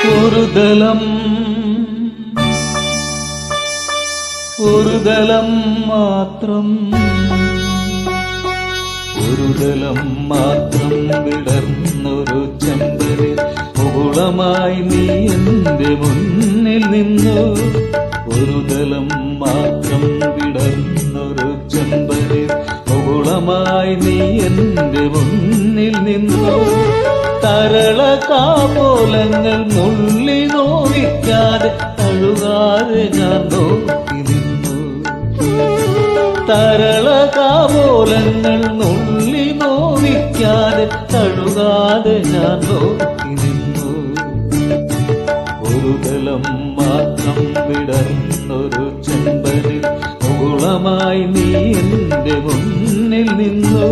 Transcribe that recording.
ഒരു ദലം മാത്രം വിടർന്നൊരു ചെമ്പരിൽ മുകുളമായി നീ എന്റെ മുന്നിൽ നിന്നു. ഒരു ദലം മാത്രം വിടർന്നൊരു ചെമ്പരിൽ മുകുളമായി നീ എന്റെ മുന്നിൽ നിന്നു. തരളകാപോലങ്ങൾ നുള്ളി നോവിക്കാതെ തഴുകാതെ ഞാൻ നോക്കി നിന്നു. തരളകാപോലങ്ങൾ നുള്ളി നോവിക്കാതെ തഴുകാതെ ഞാൻ നോക്കി നിന്നു. ഒരു ദലം മാത്രം വിടർന്നൊരു ചെമ്പരിൽ മുകുളമായി നീ എന്റെ മുന്നിൽ നിന്നു.